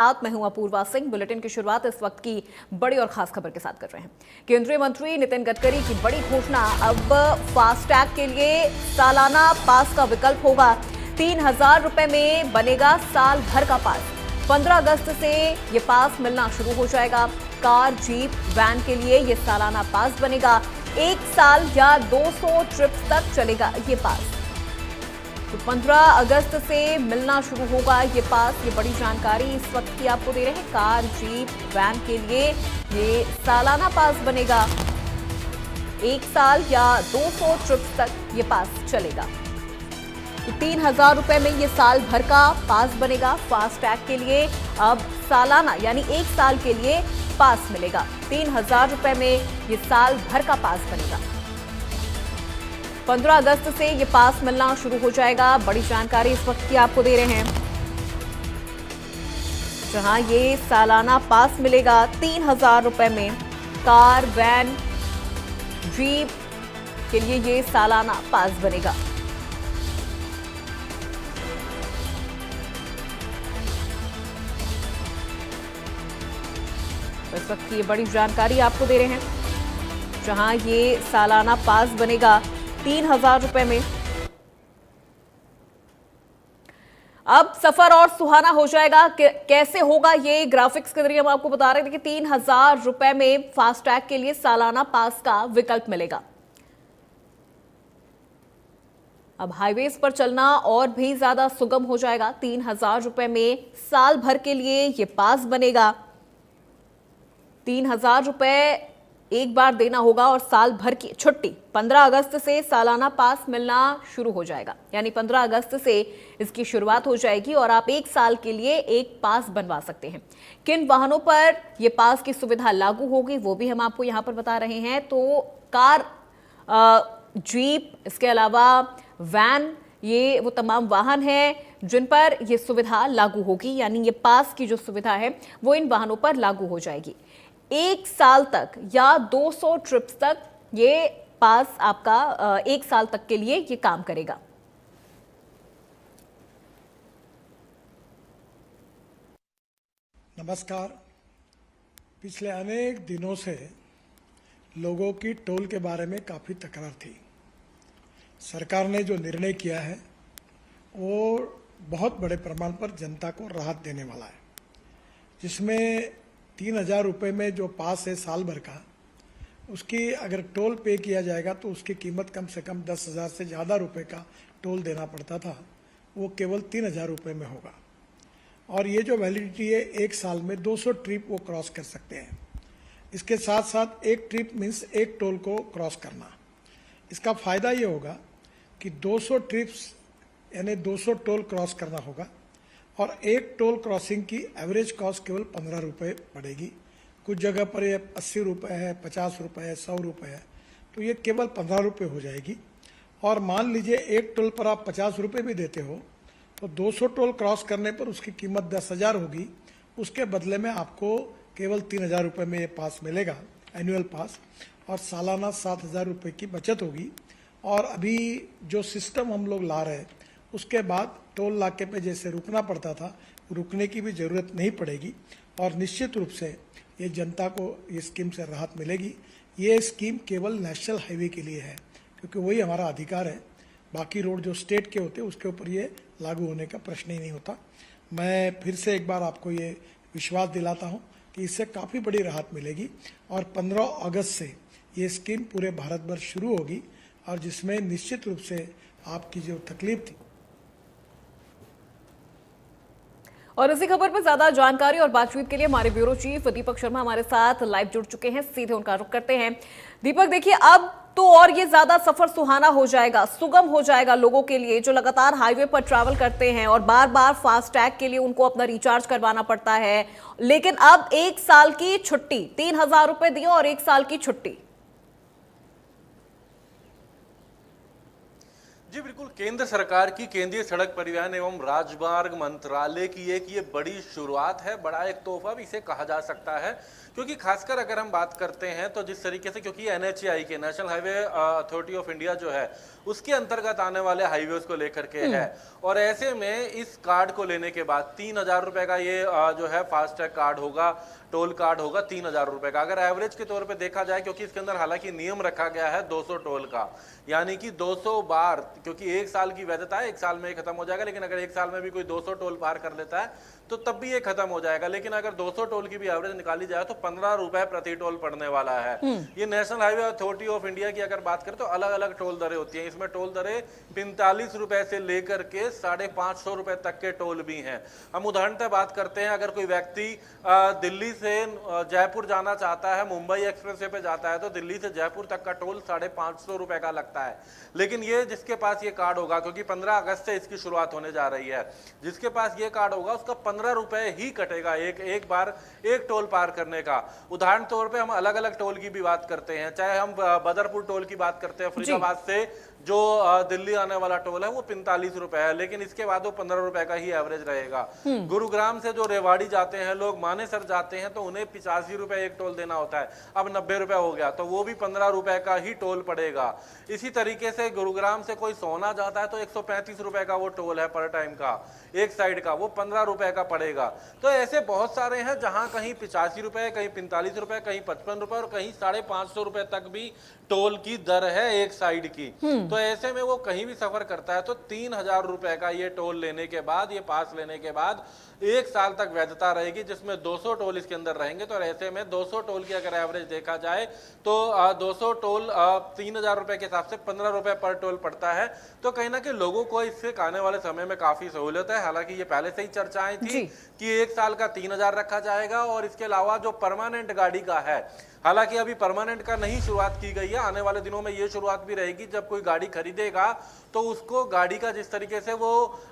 मैं हूं अपूर्वा सिंह। बुलेटिन की शुरुआत इस वक्त की बड़ी और खास खबर के साथ कर रहे हैं। केंद्रीय मंत्री नितिन गडकरी की बड़ी घोषणा, अब फास्टैग के लिए सालाना पास का विकल्प होगा। 3,000 रुपए में बनेगा साल भर का पास। 15 अगस्त से ये पास मिलना शुरू हो जाएगा। कार, जीप, वैन के लिए ये सालाना पास बनेगा। 1 साल या 200 ट्रिप्स तक चलेगा ये पास। तो 15 अगस्त से मिलना शुरू होगा ये पास। ये बड़ी जानकारी इस वक्त की आपको दे रहे हैं। कार, जीप, वैन के लिए ये सालाना पास बनेगा। 1 साल या 200 ट्रिप्स तक ये पास चलेगा। तो 3,000 रुपए में ये साल भर का पास बनेगा। फास्टैग के लिए अब सालाना यानी 1 साल के लिए पास मिलेगा। 3,000 रुपए में ये साल भर का पास बनेगा। 15 अगस्त से ये पास मिलना शुरू हो जाएगा। बड़ी जानकारी इस वक्त की आपको दे रहे हैं, जहां ये सालाना पास मिलेगा 3,000 रुपए में। कार, वैन, जीप के लिए ये सालाना पास बनेगा। इस वक्त की ये बड़ी जानकारी आपको दे रहे हैं, जहां ये सालाना पास बनेगा 3,000 रुपए में। अब सफर और सुहाना हो जाएगा। कैसे होगा ये ग्राफिक्स के जरिए हम आपको बता रहे थे कि 3,000 रुपए में फास्टैग के लिए सालाना पास का विकल्प मिलेगा। अब हाईवेज पर चलना और भी ज्यादा सुगम हो जाएगा। 3,000 रुपए में साल भर के लिए ये पास बनेगा। 3,000 रुपए एक बार देना होगा और साल भर की छुट्टी। 15 अगस्त से सालाना पास मिलना शुरू हो जाएगा, यानी 15 अगस्त से इसकी शुरुआत हो जाएगी और आप 1 साल के लिए एक पास बनवा सकते हैं। किन वाहनों पर यह पास की सुविधा लागू होगी वो भी हम आपको यहां पर बता रहे हैं। तो कार, जीप, इसके अलावा वैन, ये वो तमाम वाहन हैं जिन पर यह सुविधा लागू होगी, यानी ये पास की जो सुविधा है वो इन वाहनों पर लागू हो जाएगी। 1 साल तक या 200 ट्रिप्स तक ये पास आपका 1 साल तक के लिए ये काम करेगा। नमस्कार। पिछले अनेक दिनों से लोगों की टोल के बारे में काफ़ी तकरार थी। सरकार ने जो निर्णय किया है वो बहुत बड़े प्रमाण पर जनता को राहत देने वाला है, जिसमें 3,000 रुपये में जो पास है साल भर का, उसकी अगर टोल पे किया जाएगा तो उसकी कीमत कम से कम 10,000 से ज़्यादा रुपए का टोल देना पड़ता था, वो केवल 3,000 रुपये में होगा। और ये जो वैलिडिटी है 1 साल में 200 ट्रिप वो क्रॉस कर सकते हैं। इसके साथ साथ एक ट्रिप मीन्स एक टोल को क्रॉस करना। इसका फ़ायदा ये होगा कि 200 ट्रिप्स यानी 200 टोल क्रॉस करना होगा और एक टोल क्रॉसिंग की एवरेज कॉस्ट केवल 15 रुपये पड़ेगी। कुछ जगह पर ये 80 रुपये है, 50 रुपये है, 100 रुपये है, तो ये केवल 15 रुपये हो जाएगी। और मान लीजिए एक टोल पर आप 50 रुपये भी देते हो तो 200 टोल क्रॉस करने पर उसकी कीमत 10,000 होगी। उसके बदले में आपको केवल 3,000 रुपये में ये पास मिलेगा, एनुअल पास, और सालाना 7,000 रुपये की बचत होगी। और अभी जो सिस्टम हम लोग ला रहे हैं उसके बाद टोल नाके पे जैसे रुकना पड़ता था, रुकने की भी ज़रूरत नहीं पड़ेगी और निश्चित रूप से ये जनता को ये स्कीम से राहत मिलेगी। ये स्कीम केवल नेशनल हाईवे के लिए है, क्योंकि वही हमारा अधिकार है। बाकी रोड जो स्टेट के होते हैं उसके ऊपर ये लागू होने का प्रश्न ही नहीं होता। मैं फिर से एक बार आपको ये विश्वास दिलाता हूँ कि इससे काफ़ी बड़ी राहत मिलेगी और 15 अगस्त से ये स्कीम पूरे भारत भर शुरू होगी और जिसमें निश्चित रूप से आपकी जो तकलीफ थी। और इसी खबर पर ज्यादा जानकारी और बातचीत के लिए हमारे ब्यूरो चीफ दीपक शर्मा हमारे साथ लाइव जुड़ चुके हैं। सीधे उनका रुख करते हैं। दीपक, देखिए अब तो और ये ज्यादा सफर सुहाना हो जाएगा, सुगम हो जाएगा लोगों के लिए जो लगातार हाईवे पर ट्रैवल करते हैं और बार बार फास्टैग के लिए उनको अपना रिचार्ज करवाना पड़ता है। लेकिन अब 1 साल की छुट्टी, 3,000 रुपए दिए और 1 साल की छुट्टी। जी बिल्कुल, केंद्र सरकार की केंद्रीय सड़क परिवहन एवं राजमार्ग मंत्रालय की एक ये बड़ी शुरुआत है, बड़ा एक तोहफा भी इसे कहा जा सकता है, क्योंकि खासकर अगर हम बात करते हैं तो जिस तरीके से, क्योंकि NHAI के national highway authority of India जो है उसके अंतर्गत आने वाले हाईवेज को लेकर के है, और ऐसे में इस कार्ड को लेने के बाद 3,000 रुपए का ये जो है फास्टैग कार्ड होगा, टोल कार्ड होगा 3,000 रुपए का। अगर एवरेज के तौर पे देखा जाए, क्योंकि इसके अंदर हालांकि नियम रखा गया है 200 टोल का, यानी कि 200 बार, क्योंकि एक साल की वैधता है, एक साल में ये खत्म हो जाएगा, लेकिन अगर एक साल में भी कोई 200 टोल पार कर लेता है तो तब भी ये खत्म हो जाएगा। लेकिन अगर 200 टोल की भी एवरेज निकाली जाए तो 15 रुपए प्रति टोल पड़ने वाला है। ये national highway authority of India की अगर बात करें तो अलग अलग टोल दरें होती हैं। इसमें टोल दरें 45 रुपए से लेकर के 550 रुपए तक के टोल भी हैं। हम उदाहरणतः बात करते हैं, अगर कोई व्यक्ति दिल्ली से जयपुर जाना चाहता है, मुंबई एक्सप्रेसवे पे जाता है, तो दिल्ली से जयपुर तक का टोल 550 रुपए का लगता है। लेकिन ये जिसके पास ये कार्ड होगा, क्योंकि 15 अगस्त से इसकी शुरुआत होने जा रही है, जिसके पास ये कार्ड होगा उसका 15 रुपए ही कटेगा एक बार एक टोल पार करने का। उदाहरण तौर पे हम अलग अलग टोल की भी बात करते हैं, चाहे हम बदरपुर टोल की बात करते हैं, फरीदाबाद से जो दिल्ली आने वाला टोल है वो 45 रुपए है, लेकिन इसके बाद वो 15 रुपए का ही एवरेज रहेगा। गुरुग्राम से जो रेवाड़ी जाते हैं लोग, मानेसर जाते हैं, तो उन्हें 85 रुपए एक टोल देना होता है, अब 90 रुपए हो गया, तो वो भी 15 रुपए का ही टोल पड़ेगा। इसी तरीके से गुरुग्राम से कोई सोना जाता है तो 135 रुपए का वो टोल है पर टाइम का, एक साइड का, वो 15 रुपए का पड़ेगा। तो ऐसे बहुत सारे हैं जहां कहीं 85 रुपए, कहीं 45 रुपए, कहीं 55 रुपए और कहीं 550 रुपए तक भी टोल की दर है एक साइड की। तो ऐसे में वो कहीं भी सफर करता है तो 3,000 रुपए का ये टोल लेने के बाद, ये पास लेने के बाद एक साल तक वैधता रहेगी, जिसमें 200 टोल इसके अंदर रहेंगे। तो ऐसे में 200 टोल की अगर एवरेज देखा जाए तो 200 टोल 3,000 रुपए के हिसाब से 15 रुपए पर टोल पड़ता है। तो कहीं ना कहीं लोगों को इससे आने वाले समय में काफी सहूलियत है। हालांकि ये पहले से ही चर्चाएं थी कि एक साल का 3,000 रखा जाएगा, और इसके अलावा जो परमानेंट गाड़ी का है, हालांकि अभी परमानेंट का नहीं शुरुआत की गई है, आने वाले दिनों में ये शुरुआत भी रहेगी। जब कोई गाड़ी खरीदेगा तो उसको गाड़ी का जिस तरीके से वो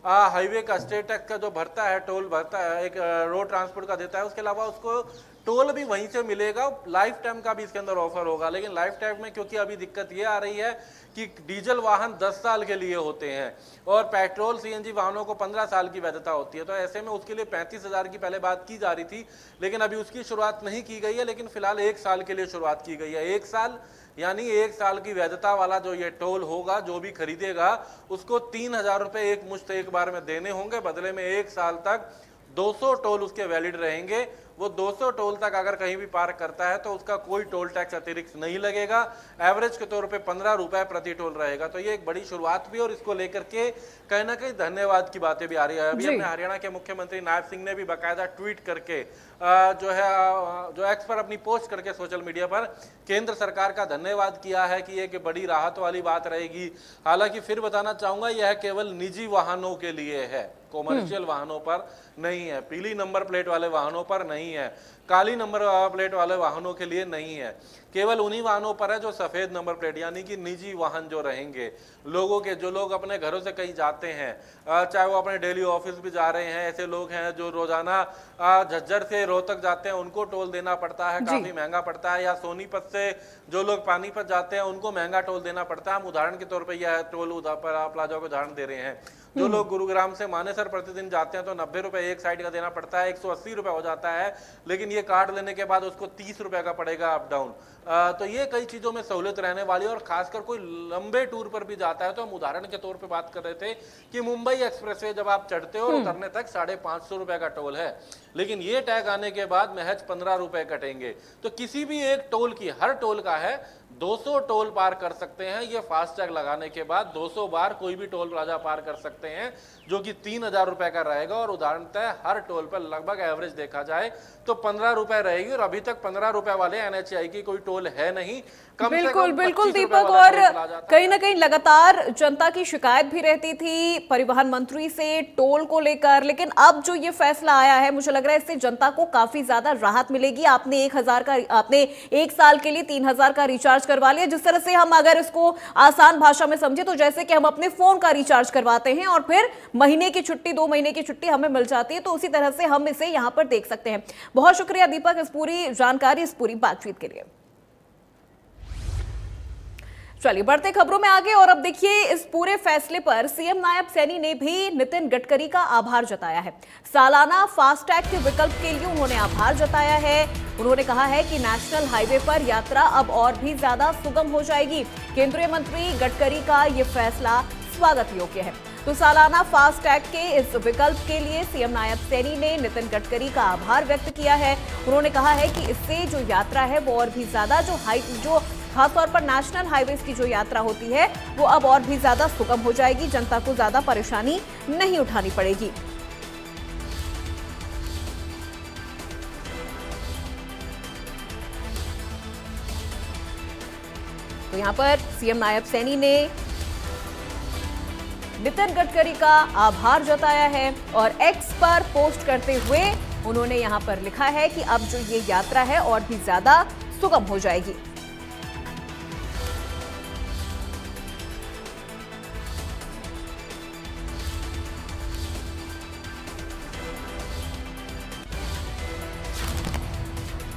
हाईवे का स्टेट टैक्स का जो भरता है, टोल भरता है, एक रोड ट्रांसपोर्ट का देता है, उसके अलावा उसको टोल भी वहीं से मिलेगा। लाइफ टाइम का भी इसके अंदर ऑफर होगा, लेकिन लाइफ टाइम में क्योंकि अभी दिक्कत ये आ रही है कि डीजल वाहन 10 साल के लिए होते हैं और पेट्रोल CNG वाहनों को 15 साल की वैधता होती है, तो ऐसे में उसके लिए 35,000 की पहले बात की जा रही थी, लेकिन अभी उसकी शुरुआत नहीं की गई है। लेकिन फिलहाल एक साल के लिए शुरुआत की गई है। एक साल यानी एक साल की वैधता वाला जो ये टोल होगा, जो भी खरीदेगा उसको 3,000 रुपए एक मुश्त एक बार में देने होंगे। बदले में एक साल तक 200 टोल उसके वैलिड रहेंगे। वो 200 टोल तक अगर कहीं भी पार करता है तो उसका कोई टोल टैक्स अतिरिक्त नहीं लगेगा। एवरेज के तौर पे 15 रुपए प्रति टोल रहेगा। तो ये एक बड़ी शुरुआत भी, और इसको लेकर के कहीं ना कहीं धन्यवाद की बातें भी आ रही है। अभी अपने हरियाणा के मुख्यमंत्री नायब सिंह ने भी बाकायदा ट्वीट करके जो एक्स पर अपनी पोस्ट करके सोशल मीडिया पर केंद्र सरकार का धन्यवाद किया है कि एक बड़ी राहत वाली बात रहेगी। हालांकि फिर बताना चाहूंगा, यह केवल निजी वाहनों के लिए है, कॉमर्शियल वाहनों पर नहीं है, पीली नंबर प्लेट वाले वाहनों पर नहीं है, काली नंबर प्लेट वाले वाहनों के लिए नहीं है। केवल उन्हीं वाहनों पर है जो सफेद नंबर प्लेट, यानी कि निजी वाहन जो रहेंगे लोगों के, जो लोग अपने घरों से कहीं जाते हैं, चाहे वो अपने डेली ऑफिस भी जा रहे हैं, ऐसे लोग हैं जो रोजाना झज्जर से रोहतक जाते हैं, उनको टोल देना पड़ता है, काफी महंगा पड़ता है, या सोनीपत से जो लोग पानीपत जाते हैं उनको महंगा टोल देना पड़ता है। हम उदाहरण के तौर पर यह टोल प्लाजा को उदाहरण दे रहे हैं। जो लोग गुरुग्राम से मानेसर प्रतिदिन जाते हैं तो 90 रुपए एक साइड का देना पड़ता है, 180 रुपए हो जाता है, लेकिन ये कार्ड लेने के बाद उसको 30 रुपए का पड़ेगा अप डाउन। तो ये कई चीजों में सहूलियत रहने वाली है। और खासकर कोई लंबे टूर पर भी जाता है तो हम उदाहरण के तौर पे बात कर रहे थे कि मुंबई एक्सप्रेसवे जब आप चढ़ते हो और उतरने तक 550 रुपए का टोल है, लेकिन ये टैग आने के बाद महज 15 रुपए कटेंगे। तो किसी भी एक टोल की, हर टोल का है 200 टोल पार कर सकते हैं। ये फास्टैग लगाने के बाद 200 बार कोई भी टोल प्लाजा पार कर सकते हैं, जो कि 3,000 रुपए का रहेगा। और उदाहरणतः हर टोल पर लगभग एवरेज देखा जाए तो 15 रुपए रहेगी, और अभी तक 15 रुपए वाले NHAI की कोई टोल है नहीं। बिल्कुल बिल्कुल दीपक, और कहीं ना कहीं लगातार जनता की शिकायत भी रहती थी परिवहन मंत्री से टोल को लेकर, लेकिन अब जो ये फैसला आया है मुझे लग रहा है इससे जनता को काफी ज्यादा राहत मिलेगी। आपने 1 साल के लिए 3,000 का रिचार्ज करवा लिया। जिस तरह से हम अगर इसको आसान भाषा में समझे तो जैसे कि हम अपने फोन का रिचार्ज करवाते हैं और फिर महीने की छुट्टी, 2 महीने की छुट्टी हमें मिल जाती है, तो उसी तरह से हम इसे यहां पर देख सकते हैं। बहुत शुक्रिया दीपक इस पूरी जानकारी, इस पूरी बातचीत के लिए। चलिए बढ़ते खबरों में आगे और अब देखिए इस पूरे फैसले पर सीएम नायब सैनी ने भी नितिन गडकरी का आभार जताया है। सालाना फास्टैग के विकल्प के लिए उन्होंने आभार जताया है। उन्होंने कहा है कि नेशनल हाईवे पर यात्रा अब और भी ज्यादा सुगम हो जाएगी। केंद्रीय मंत्री गडकरी का ये फैसला स्वागत योग्य है। तो सालाना फास्टैग के इस विकल्प के लिए सीएम नायब सैनी ने नितिन गडकरी का आभार व्यक्त किया है। उन्होंने कहा है कि इससे जो यात्रा है वो और भी ज्यादा जो खासतौर पर नेशनल हाईवेज की जो यात्रा होती है वो अब और भी ज्यादा सुगम हो जाएगी। जनता को ज्यादा परेशानी नहीं उठानी पड़ेगी। तो यहां पर सीएम नायब सैनी ने नितिन गडकरी का आभार जताया है और एक्स पर पोस्ट करते हुए उन्होंने यहां पर लिखा है कि अब जो ये यात्रा है और भी ज्यादा सुगम हो जाएगी।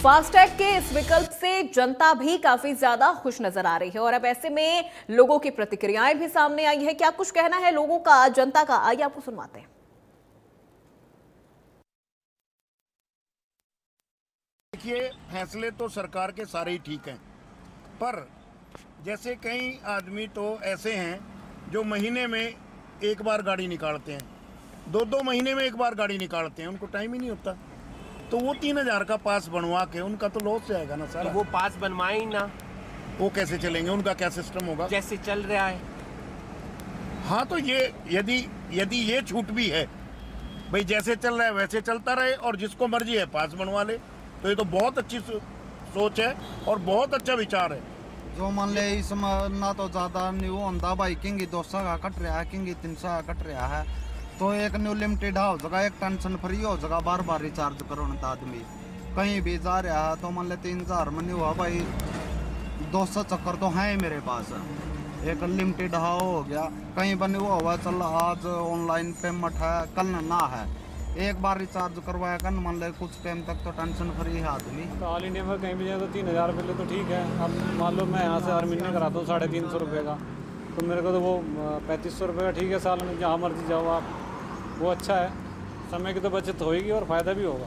फास्टैग के इस विकल्प से जनता भी काफी ज्यादा खुश नजर आ रही है और अब ऐसे में लोगों की प्रतिक्रियाएं भी सामने आई है। क्या कुछ कहना है लोगों का, जनता का, आइए आपको सुनवाते हैं। देखिए, फैसले तो सरकार के सारे ही ठीक हैं, पर जैसे कई आदमी तो ऐसे हैं जो महीने में एक बार गाड़ी निकालते हैं, 2-2 महीने में एक बार गाड़ी निकालते हैं, उनको टाइम ही नहीं होता। तो वो 3000 का पास बनवा के उनका तो लॉस जाएगा ना सारा। तो वो पास बनवाए ही ना, वो कैसे चलेंगे? उनका क्या सिस्टम होगा? जैसे चल रहा है। हाँ, तो ये यदि ये छूट भी है, भाई जैसे चल रहा है वैसे चलता रहे और जिसको मर्जी है पास बनवा ले, तो ये तो बहुत अच्छी सोच है और बहुत अच्छा विचार है। जो मान ले इसमें ना तो ज्यादा न्यू होता भाई, किंग 200 का कट रहा है, किंग 300 का कट रहा है, तो एक न्यू लिमिटेड हो जगह, एक टेंशन फ्री हो जगह, बार बार रिचार्ज करो ना आदमी कहीं भी जा रहा है। तो मान ले 3000 में नहीं हुआ भाई, 200 चक्कर तो है मेरे पास। एक लिमिटेड हो गया, कहीं बने हुआ चल आज ऑनलाइन पेमेंट है, कल ना है, एक बार रिचार्ज करवाया कर, मान ले कुछ टाइम तक तो टेंशन फ्री है आदमी। तो ऑल इंडिया में कहीं भी जाए तो 3000 रुपये तो ठीक है। अब मान लो मैं यहाँ से हर महीने कराता हूँ 350 रुपये का, तो मेरे को तो वो 3500 रुपये का ठीक है साल में, जहाँ मर्जी जाओ आप, वो अच्छा है। समय की तो बचत होएगी और फ़ायदा भी होगा।